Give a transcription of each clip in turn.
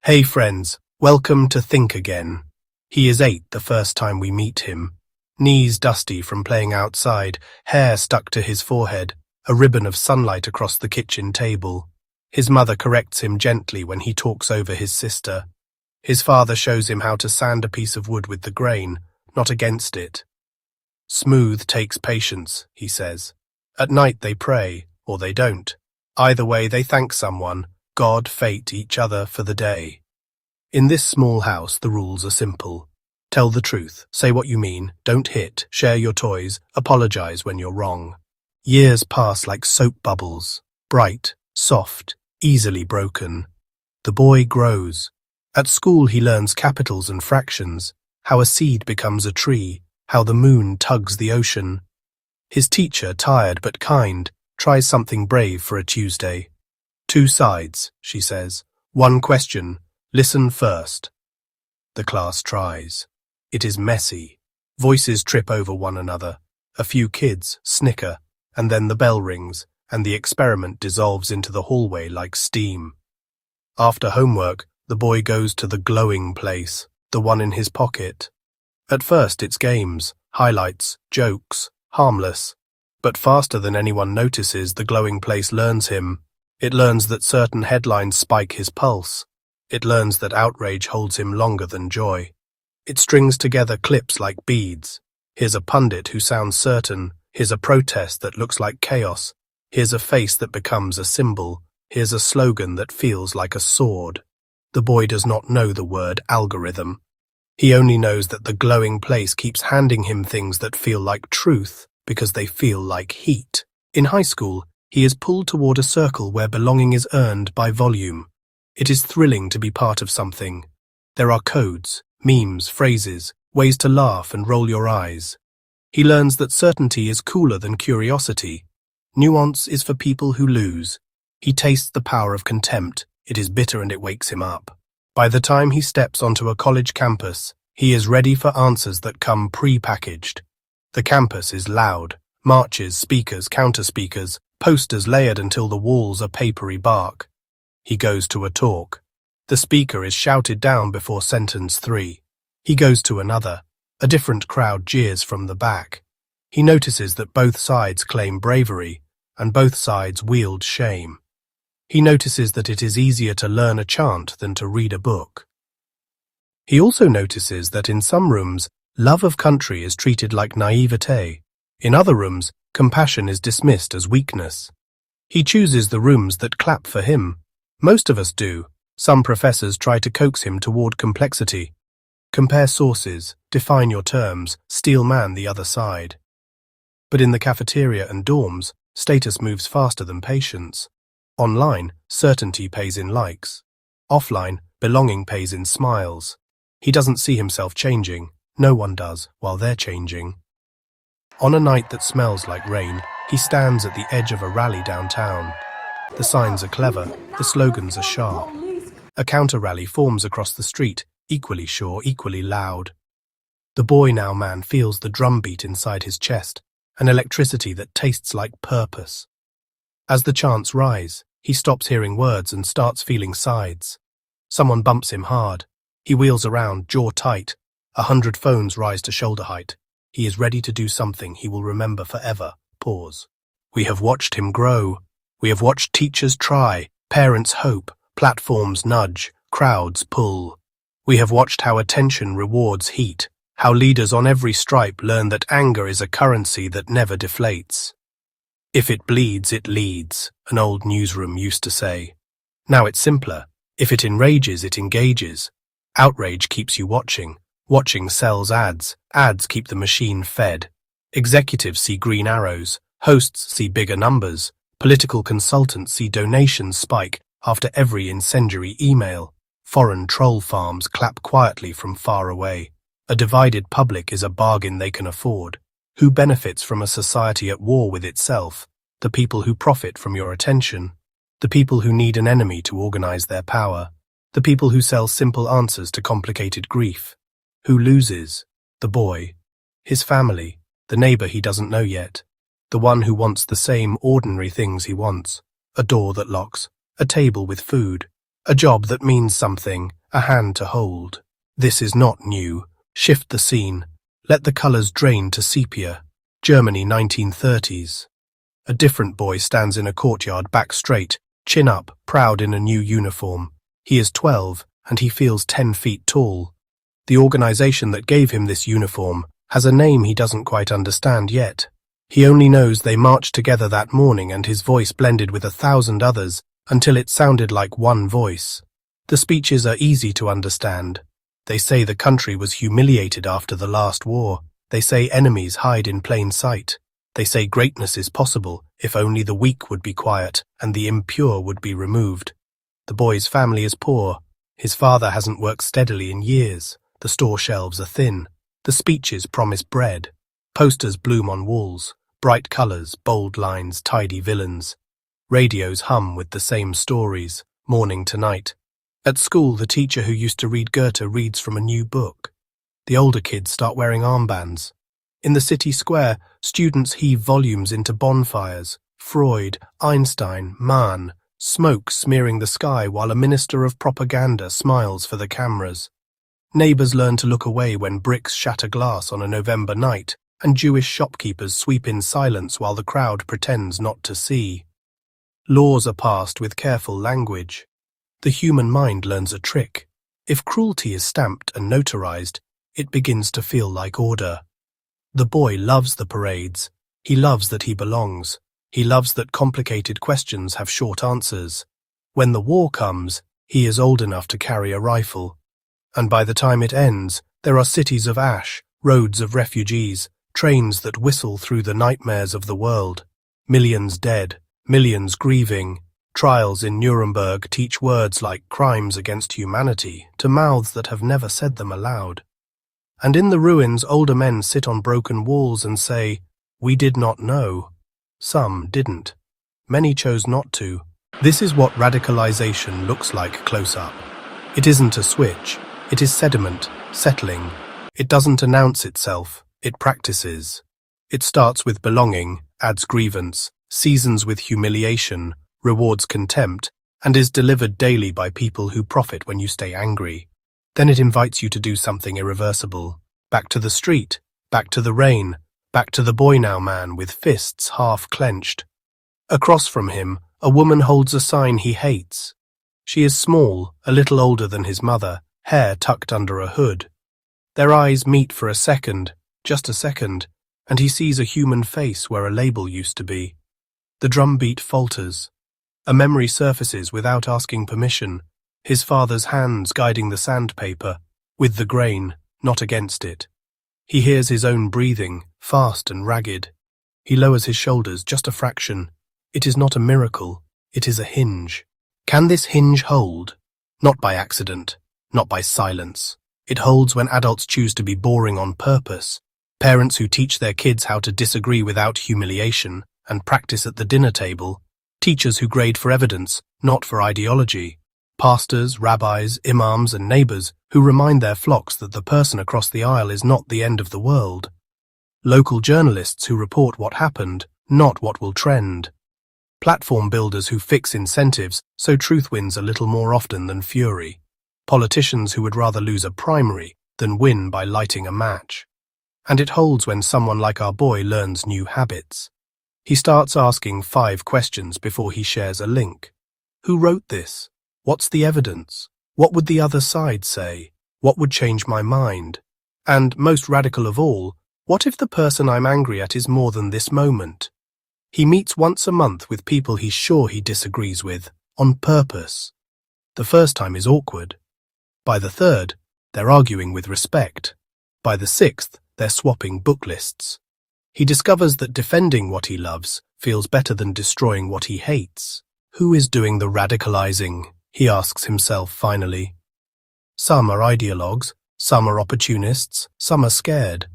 Hey friends, welcome to Think Again. He is 8 the first time we meet him. Knees dusty from playing outside, hair stuck to his forehead, a ribbon of sunlight across the kitchen table. His mother corrects him gently when he talks over his sister. His father shows him how to sand a piece of wood with the grain, not against it. Smooth takes patience, he says. At night they pray, or they don't. Either way they thank someone, God, fate, each other for the day. In this small house, the rules are simple. Tell the truth, say what you mean, don't hit, share your toys, apologize when you're wrong. Years pass like soap bubbles, bright, soft, easily broken. The boy grows. At school he learns capitals and fractions, how a seed becomes a tree, how the moon tugs the ocean. His teacher, tired but kind, tries something brave for a Tuesday. 2 sides, she says. 1 question. Listen first. The class tries. It is messy. Voices trip over one another. A few kids snicker, and then the bell rings, and the experiment dissolves into the hallway like steam. After homework, the boy goes to the glowing place, the one in his pocket. At first it's games, highlights, jokes, harmless. But faster than anyone notices, the glowing place learns him. It learns that certain headlines spike his pulse. It learns that outrage holds him longer than joy. It strings together clips like beads. Here's a pundit who sounds certain. Here's a protest that looks like chaos. Here's a face that becomes a symbol. Here's a slogan that feels like a sword. The boy does not know the word algorithm. He only knows that the glowing place keeps handing him things that feel like truth because they feel like heat. In high school, he is pulled toward a circle where belonging is earned by volume. It is thrilling to be part of something. There are codes, memes, phrases, ways to laugh and roll your eyes. He learns that certainty is cooler than curiosity. Nuance is for people who lose. He tastes the power of contempt. It is bitter and it wakes him up. By the time he steps onto a college campus, he is ready for answers that come pre-packaged. The campus is loud. Marches, speakers, counter-speakers, posters layered until the walls are papery bark. He goes to a talk. The speaker is shouted down before sentence 3. He goes to another. A different crowd jeers from the back. He notices that both sides claim bravery, and both sides wield shame. He notices that it is easier to learn a chant than to read a book. He also notices that in some rooms, love of country is treated like naivete. In other rooms, compassion is dismissed as weakness. He chooses the rooms that clap for him. Most of us do. Some professors try to coax him toward complexity. Compare sources, define your terms, steel man the other side. But in the cafeteria and dorms, status moves faster than patience. Online, certainty pays in likes. Offline, belonging pays in smiles. He doesn't see himself changing. No one does, while they're changing. On a night that smells like rain, he stands at the edge of a rally downtown. The signs are clever, the slogans are sharp. A counter-rally forms across the street, equally sure, equally loud. The boy now man feels the drumbeat inside his chest, an electricity that tastes like purpose. As the chants rise, he stops hearing words and starts feeling sides. Someone bumps him hard. He wheels around, jaw tight. 100 phones rise to shoulder height. He is ready to do something he will remember forever. Pause. We have watched him grow. We have watched teachers try, parents hope, platforms nudge, crowds pull. We have watched how attention rewards heat, how leaders on every stripe learn that anger is a currency that never deflates. If it bleeds, it leads, an old newsroom used to say. Now it's simpler. If it enrages, it engages. Outrage keeps you watching. Watching sells ads. Ads keep the machine fed. Executives see green arrows. Hosts see bigger numbers. Political consultants see donations spike after every incendiary email. Foreign troll farms clap quietly from far away. A divided public is a bargain they can afford. Who benefits from a society at war with itself? The people who profit from your attention. The people who need an enemy to organize their power. The people who sell simple answers to complicated grief. Who loses? The boy. His family. The neighbor he doesn't know yet. The one who wants the same ordinary things he wants. A door that locks. A table with food. A job that means something, a hand to hold. This is not new. Shift the scene. Let the colours drain to sepia. Germany, 1930s. A different boy stands in a courtyard, back straight, chin up, proud in a new uniform. He is 12, and he feels 10 feet tall. The organisation that gave him this uniform has a name he doesn't quite understand yet. He only knows they marched together that morning, and his voice blended with 1,000 others until it sounded like one voice. The speeches are easy to understand. They say the country was humiliated after the last war. They say enemies hide in plain sight. They say greatness is possible if only the weak would be quiet and the impure would be removed. The boy's family is poor. His father hasn't worked steadily in years. The store shelves are thin. The speeches promise bread. Posters bloom on walls. Bright colours, bold lines, tidy villains. Radios hum with the same stories, morning to night. At school, the teacher who used to read Goethe reads from a new book. The older kids start wearing armbands. In the city square, students heave volumes into bonfires. Freud, Einstein, Mann, smoke smearing the sky while a minister of propaganda smiles for the cameras. Neighbours learn to look away when bricks shatter glass on a November night, and Jewish shopkeepers sweep in silence while the crowd pretends not to see. Laws are passed with careful language. The human mind learns a trick. If cruelty is stamped and notarized, it begins to feel like order. The boy loves the parades. He loves that he belongs. He loves that complicated questions have short answers. When the war comes, he is old enough to carry a rifle. And by the time it ends, there are cities of ash, roads of refugees, trains that whistle through the nightmares of the world. Millions dead, millions grieving. Trials in Nuremberg teach words like crimes against humanity to mouths that have never said them aloud. And in the ruins, older men sit on broken walls and say, "We did not know." Some didn't. Many chose not to. This is what radicalization looks like close up. It isn't a switch. It is sediment, settling. It doesn't announce itself. It practices. It starts with belonging, adds grievance, seasons with humiliation, rewards contempt, and is delivered daily by people who profit when you stay angry. Then it invites you to do something irreversible. Back to the street, back to the rain, back to the boy now man with fists half clenched. Across from him, a woman holds a sign he hates. She is small, a little older than his mother, hair tucked under a hood. Their eyes meet for a second, just a second, and he sees a human face where a label used to be. The drumbeat falters. A memory surfaces without asking permission, his father's hands guiding the sandpaper, with the grain, not against it. He hears his own breathing, fast and ragged. He lowers his shoulders just a fraction. It is not a miracle, it is a hinge. Can this hinge hold? Not by accident, not by silence. It holds when adults choose to be boring on purpose. Parents who teach their kids how to disagree without humiliation and practice at the dinner table. Teachers who grade for evidence, not for ideology. Pastors, rabbis, imams, and neighbors who remind their flocks that the person across the aisle is not the end of the world. Local journalists who report what happened, not what will trend. Platform builders who fix incentives so truth wins a little more often than fury. Politicians who would rather lose a primary than win by lighting a match. And it holds when someone like our boy learns new habits. He starts asking 5 questions before he shares a link. Who wrote this? What's the evidence? What would the other side say? What would change my mind? And, most radical of all, what if the person I'm angry at is more than this moment? He meets once a month with people he's sure he disagrees with, on purpose. The first time is awkward. By the third, they're arguing with respect. By the 6th, they're swapping book lists. He discovers that defending what he loves feels better than destroying what he hates. Who is doing the radicalizing? He asks himself finally. Some are ideologues, some are opportunists, some are scared.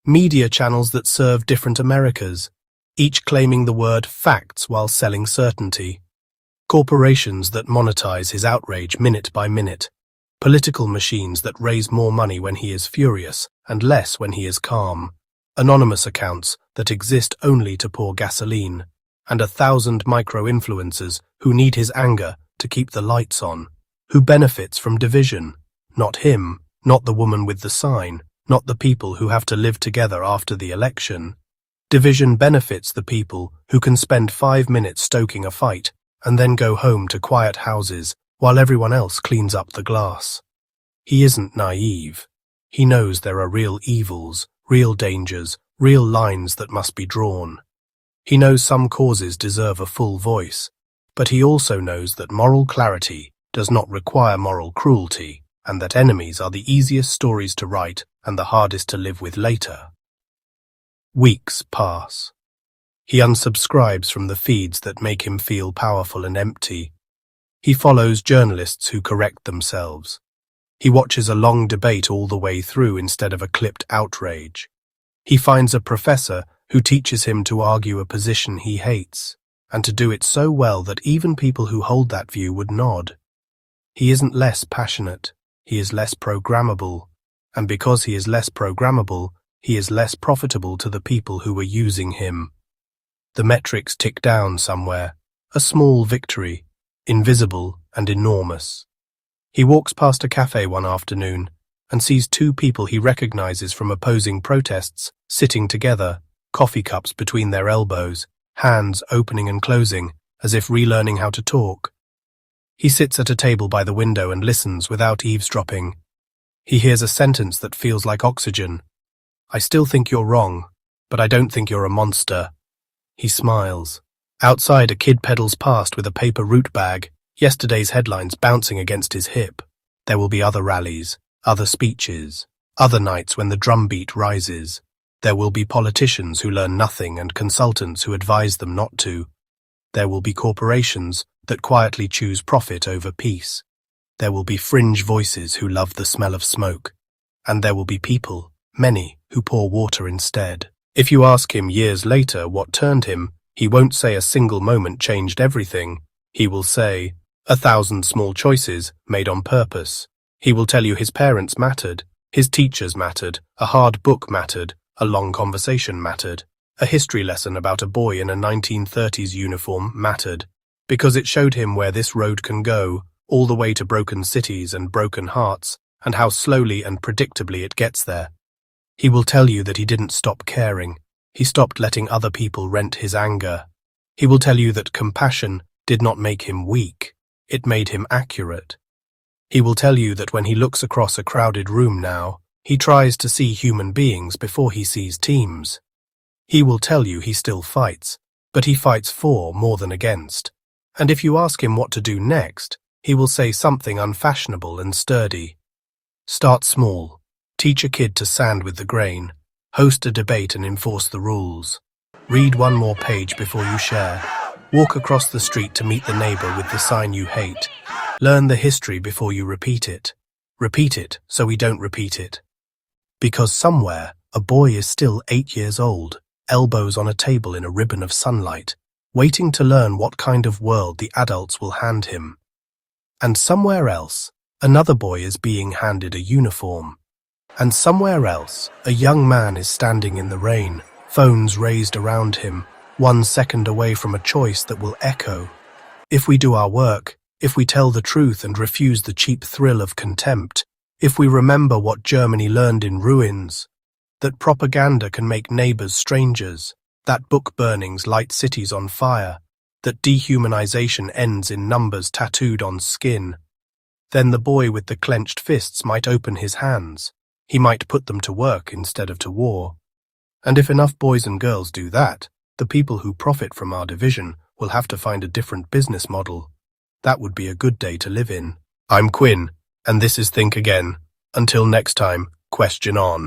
Media channels that serve different Americas, each claiming the word facts while selling certainty. Corporations that monetize his outrage minute by minute. Political machines that raise more money when he is furious and less when he is calm. Anonymous accounts that exist only to pour gasoline. And 1,000 micro-influencers who need his anger to keep the lights on. Who benefits from division? Not him, not the woman with the sign, not the people who have to live together after the election. Division benefits the people who can spend 5 minutes stoking a fight and then go home to quiet houses while everyone else cleans up the glass. He isn't naive. He knows there are real evils, real dangers, real lines that must be drawn. He knows some causes deserve a full voice, but he also knows that moral clarity does not require moral cruelty, and that enemies are the easiest stories to write and the hardest to live with later. Weeks pass. He unsubscribes from the feeds that make him feel powerful and empty. He follows journalists who correct themselves. He watches a long debate all the way through instead of a clipped outrage. He finds a professor who teaches him to argue a position he hates, and to do it so well that even people who hold that view would nod. He isn't less passionate, he is less programmable, and because he is less programmable, he is less profitable to the people who are using him. The metrics tick down somewhere, a small victory, invisible and enormous. He walks past a cafe one afternoon and sees 2 people he recognizes from opposing protests sitting together, coffee cups between their elbows, hands opening and closing, as if relearning how to talk. He sits at a table by the window and listens without eavesdropping. He hears a sentence that feels like oxygen. "I still think you're wrong, but I don't think you're a monster." He smiles. Outside, a kid pedals past with a paper root bag, yesterday's headlines bouncing against his hip. There will be other rallies, other speeches, other nights when the drumbeat rises. There will be politicians who learn nothing and consultants who advise them not to. There will be corporations that quietly choose profit over peace. There will be fringe voices who love the smell of smoke. And there will be people, many, who pour water instead. If you ask him years later what turned him, he won't say a single moment changed everything. He will say, 1,000 small choices made on purpose. He will tell you his parents mattered, his teachers mattered, a hard book mattered, a long conversation mattered, a history lesson about a boy in a 1930s uniform mattered, because it showed him where this road can go, all the way to broken cities and broken hearts, and how slowly and predictably it gets there. He will tell you that he didn't stop caring. He stopped letting other people rent his anger. He will tell you that compassion did not make him weak. It made him accurate. He will tell you that when he looks across a crowded room now, he tries to see human beings before he sees teams. He will tell you he still fights, but he fights for more than against. And if you ask him what to do next, he will say something unfashionable and sturdy. Start small. Teach a kid to sand with the grain. Host a debate and enforce the rules. Read one more page before you share. Walk across the street to meet the neighbor with the sign you hate. Learn the history before you repeat it. Repeat it so we don't repeat it. Because somewhere, a boy is still 8 years old, elbows on a table in a ribbon of sunlight, waiting to learn what kind of world the adults will hand him. And somewhere else, another boy is being handed a uniform. And somewhere else, a young man is standing in the rain, phones raised around him, 1 second away from a choice that will echo. If we do our work, if we tell the truth and refuse the cheap thrill of contempt, if we remember what Germany learned in ruins, that propaganda can make neighbors strangers, that book burnings light cities on fire, that dehumanization ends in numbers tattooed on skin, then the boy with the clenched fists might open his hands. He might put them to work instead of to war. And if enough boys and girls do that, the people who profit from our division will have to find a different business model. That would be a good day to live in. I'm Quinn, and this is Think Again. Until next time, question on.